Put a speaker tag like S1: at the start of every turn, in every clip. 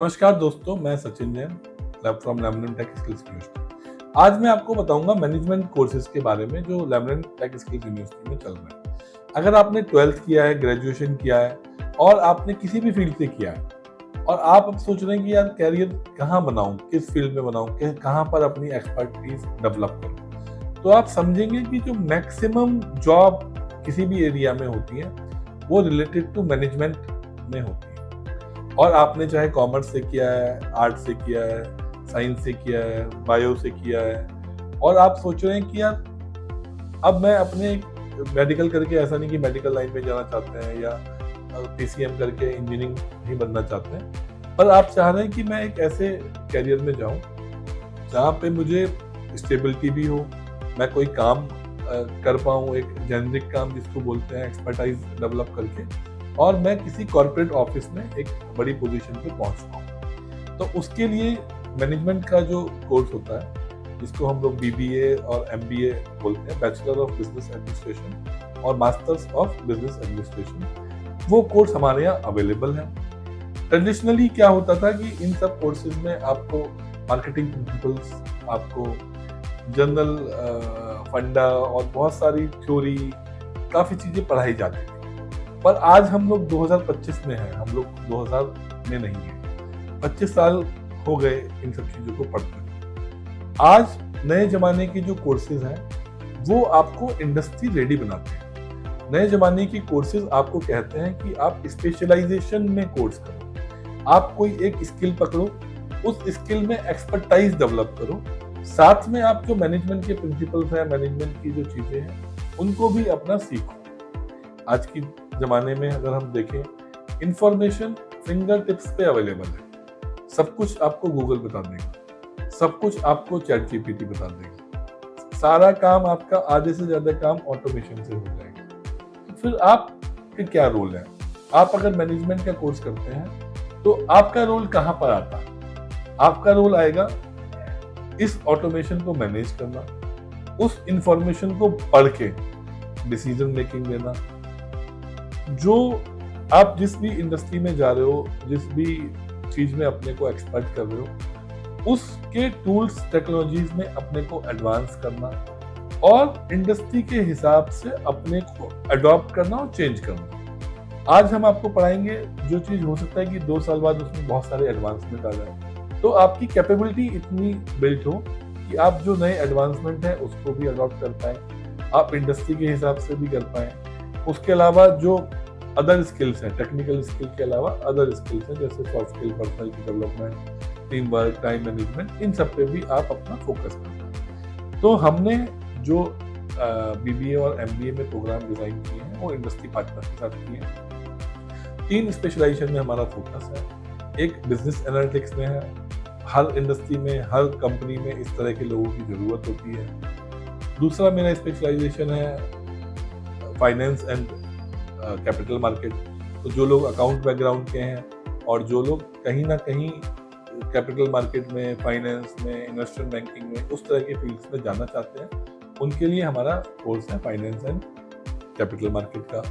S1: नमस्कार दोस्तों, मैं Sachin Jain from Lemonn Tech Skills University. आज मैं आपको बताऊंगा मैनेजमेंट कोर्सेज के बारे में जो लेमनन टेक स्किल्स यूनिवर्सिटी में चल रहे हैं। अगर आपने 12th किया है, ग्रेजुएशन किया है और आपने किसी भी फील्ड से किया है और आप अब सोच रहे हैं कि यार कैरियर कहाँ बनाऊं, किस फील्ड में बनाऊं, कहाँ पर अपनी एक्सपर्टीज डेवलप करूं, तो आप समझेंगे कि जो मैक्सिमम जॉब किसी भी एरिया में होती है वो रिलेटेड टू मैनेजमेंट में होती है। और आपने चाहे कॉमर्स से किया है, आर्ट से किया है, साइंस से किया है, बायो से किया है और आप सोच रहे हैं कि यार अब मैं अपने मेडिकल करके, ऐसा नहीं कि मेडिकल लाइन में जाना चाहते हैं या पीसीएम करके इंजीनियरिंग ही बनना चाहते हैं, पर आप चाह रहे हैं कि मैं एक ऐसे कैरियर में जाऊं जहाँ पे मुझे स्टेबिलिटी भी हो, मैं कोई काम कर पाऊँ, एक जेनरिक काम जिसको बोलते हैं एक्सपर्टाइज डेवलप करके, और मैं किसी कॉर्पोरेट ऑफिस में एक बड़ी पोजीशन पे पहुंच पाऊँ। तो उसके लिए मैनेजमेंट का जो कोर्स होता है, जिसको हम लोग बीबीए और एमबीए बोलते हैं, बैचलर ऑफ बिजनेस एडमिनिस्ट्रेशन और मास्टर्स ऑफ बिजनेस एडमिनिस्ट्रेशन, वो कोर्स हमारे यहाँ अवेलेबल है। ट्रेडिशनली क्या होता था कि इन सब कोर्सेज में आपको मार्केटिंग प्रिंसिपल्स, आपको जनरल फंडा और बहुत सारी थ्योरी, काफ़ी चीज़ें पढ़ाई जाती थी। पर आज हम लोग 2025 में हैं, हम लोग 2000 में नहीं है। 25 साल हो गए इन सब चीज़ों को पढ़ते हैं। आज नए जमाने के जो कोर्सेज हैं वो आपको इंडस्ट्री रेडी बनाते हैं। नए जमाने की कोर्सेज आपको कहते हैं कि आप स्पेशलाइजेशन में कोर्स करो, आप कोई एक स्किल पकड़ो, उस स्किल में एक्सपर्टाइज डेवलप करो, साथ में आप जो मैनेजमेंट के प्रिंसिपल्स हैं, मैनेजमेंट की जो चीज़ें हैं, उनको भी अपना सीखो। आज की जमाने में अगर हम देखें, इंफॉर्मेशन फिंगर टिप्स पे अवेलेबल है। सब कुछ आपको गूगल बता देगा, सब कुछ आपको चैट जीपीटी बता देगा, सारा काम आपका, आधे से ज्यादा काम ऑटोमेशन से हो जाएगा। तो फिर आपका क्या रोल है? आप अगर मैनेजमेंट का कोर्स करते हैं तो आपका रोल कहाँ पर आता है? आपका रोल आएगा इस ऑटोमेशन को मैनेज करना, उस इंफॉर्मेशन को पढ़ के डिसीजन मेकिंग लेना। जो आप जिस भी इंडस्ट्री में जा रहे हो, जिस भी चीज में अपने को एक्सपर्ट कर रहे हो, उसके टूल्स, टेक्नोलॉजीज में अपने को एडवांस करना और इंडस्ट्री के हिसाब से अपने को अडॉप्ट करना और चेंज करना। आज हम आपको पढ़ाएंगे जो चीज हो सकता है कि 2 साल बाद उसमें बहुत सारे एडवांसमेंट आ जाए, तो आपकी कैपेबिलिटी इतनी बिल्ट हो कि आप जो नए एडवांसमेंट है उसको भी अडॉप्ट कर पाए, आप इंडस्ट्री के हिसाब से भी कर पाए। उसके अलावा जो अदर स्किल्स हैं, टेक्निकल स्किल के अलावा अदर स्किल्स हैं, जैसे soft skill, personality development, team work, time management, इन सब पे भी आप अपना फोकस करना। तो हमने जो बीबीए और एमबीए में प्रोग्राम डिजाइन किए हैं वो इंडस्ट्री पार्टनर के साथ किए हैं। 3 स्पेशलाइजेशन में हमारा फोकस है। एक बिजनेस एनालिटिक्स में है, हर इंडस्ट्री में, हर कंपनी में इस तरह के लोगों की जरूरत होती है। दूसरा मेरा स्पेशलाइजेशन है फाइनेंस एंड कैपिटल मार्केट। तो जो लोग अकाउंट बैकग्राउंड के हैं और जो लोग कहीं ना कहीं कैपिटल मार्केट में, फाइनेंस में, इन्वेस्टमेंट बैंकिंग में, उस तरह के फील्ड्स में जाना चाहते हैं, उनके लिए हमारा कोर्स है फाइनेंस एंड कैपिटल मार्केट का।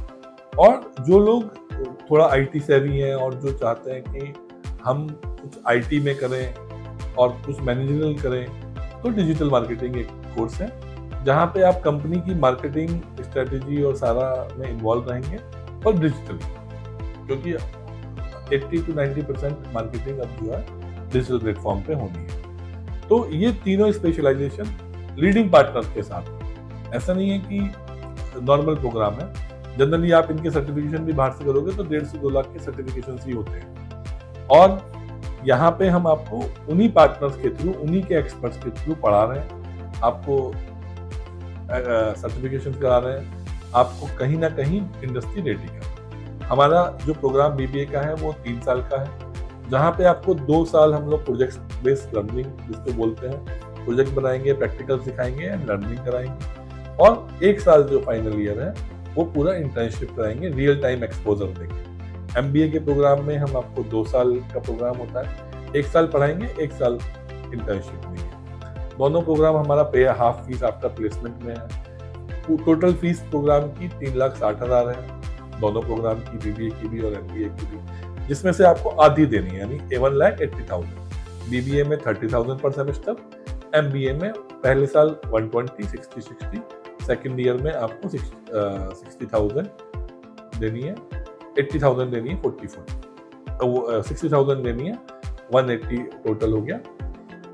S1: और जो लोग थोड़ा आईटी सेवी हैं और जो चाहते हैं कि हम कुछ आईटी में करें और कुछ मैनेजरियल करें, तो डिजिटल मार्केटिंग एक कोर्स है जहाँ पे आप कंपनी की मार्केटिंग स्ट्रेटेजी और सारा में इन्वॉल्व रहेंगे, और डिजिटल, क्योंकि 80 to 90% मार्केटिंग अब जो है डिजिटल प्लेटफॉर्म पे होनी है। तो ये तीनों स्पेशलाइजेशन लीडिंग पार्टनर के साथ, ऐसा नहीं है कि नॉर्मल प्रोग्राम है। जनरली आप इनके सर्टिफिकेशन भी बाहर से करोगे तो 1.5 से 2 लाख के सर्टिफिकेशन ही होते हैं, और यहाँ पे हम आपको उन्हीं पार्टनर्स के थ्रू, उन्हीं के एक्सपर्ट्स के थ्रू पढ़ा रहे हैं, आपको सर्टिफिकेशन करा रहे हैं, आपको कहीं ना कहीं इंडस्ट्री रेडी कर। हमारा जो प्रोग्राम बीबीए का है वो 3 साल का है, जहाँ पे आपको 2 साल हम लोग प्रोजेक्ट बेस्ड लर्निंग जिसको बोलते हैं, प्रोजेक्ट बनाएंगे, प्रैक्टिकल सिखाएंगे एंड लर्निंग कराएंगे, और 1 साल जो फाइनल ईयर है वो पूरा इंटर्नशिप कराएंगे, रियल टाइम एक्सपोजर देंगे। एमबीए के प्रोग्राम में हम आपको 2 साल का प्रोग्राम होता है, 1 साल पढ़ाएंगे, 1 साल इंटर्नशिप देंगे। दोनों प्रोग्राम हमारा पे हाफ फीस आफ्टर प्लेसमेंट में है। टोटल फीस प्रोग्राम की 3,60,000 है, दोनों प्रोग्राम की, बीबीए की भी और एमबीए की भी। जिसमें से आपको आधी देनी है, यानी 1,80,000। BBA में 30,000 पर सेमेस्टर, MBA में पहले साल 120, 60, सेकेंड ईयर में आपको 60,000 देनी है, 80,000 देनी है, 60,000 देनी है, 180 टोटल हो गया।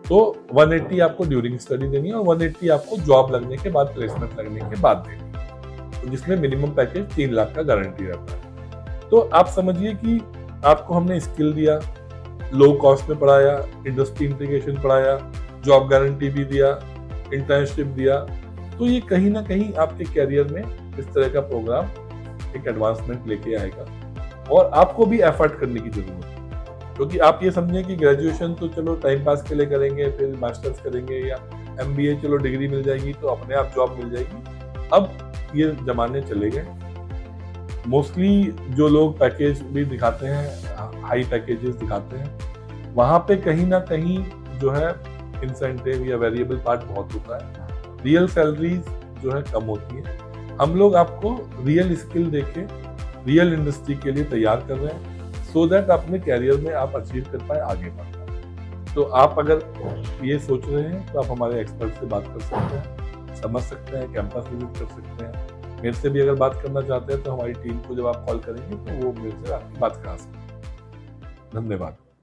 S1: तो 180 आपको ड्यूरिंग स्टडी देनी है और 180 आपको जॉब लगने के बाद, प्लेसमेंट लगने के बाद देनी है, तो जिसमें मिनिमम पैकेज 3 लाख का गारंटी रहता है। तो आप समझिए कि आपको हमने स्किल दिया, लो कॉस्ट में पढ़ाया, इंडस्ट्री इंटीग्रेशन पढ़ाया, जॉब गारंटी भी दिया, इंटर्नशिप दिया, तो ये कहीं ना कहीं आपके कैरियर में इस तरह का प्रोग्राम एक एडवांसमेंट लेके आएगा। और आपको भी एफर्ट करने की जरूरत है, क्योंकि आप ये समझें कि ग्रेजुएशन तो चलो टाइम पास के लिए करेंगे, फिर मास्टर्स करेंगे, या MBA चलो डिग्री मिल जाएगी तो अपने आप जॉब मिल जाएगी। अब ये जमाने चले गए। मोस्टली जो लोग पैकेज भी दिखाते हैं, हाई पैकेजेस दिखाते हैं, वहाँ पे कहीं ना कहीं जो है इंसेंटिव या वेरिएबल पार्ट बहुत होता है, रियल सैलरीज जो है कम होती है। हम लोग आपको रियल स्किल देके रियल इंडस्ट्री के लिए तैयार कर रहे हैं, सो दैट अपने कैरियर में आप अचीव कर पाए, आगे बढ़ पाए। तो आप अगर ये सोच रहे हैं तो आप हमारे एक्सपर्ट से बात कर सकते हैं, समझ सकते हैं, कैंपस विजिट कर सकते हैं। मेरे से भी अगर बात करना चाहते हैं तो हमारी टीम को जब आप कॉल करेंगे तो वो मेरे से आपकी बात करा सकते हैं। धन्यवाद।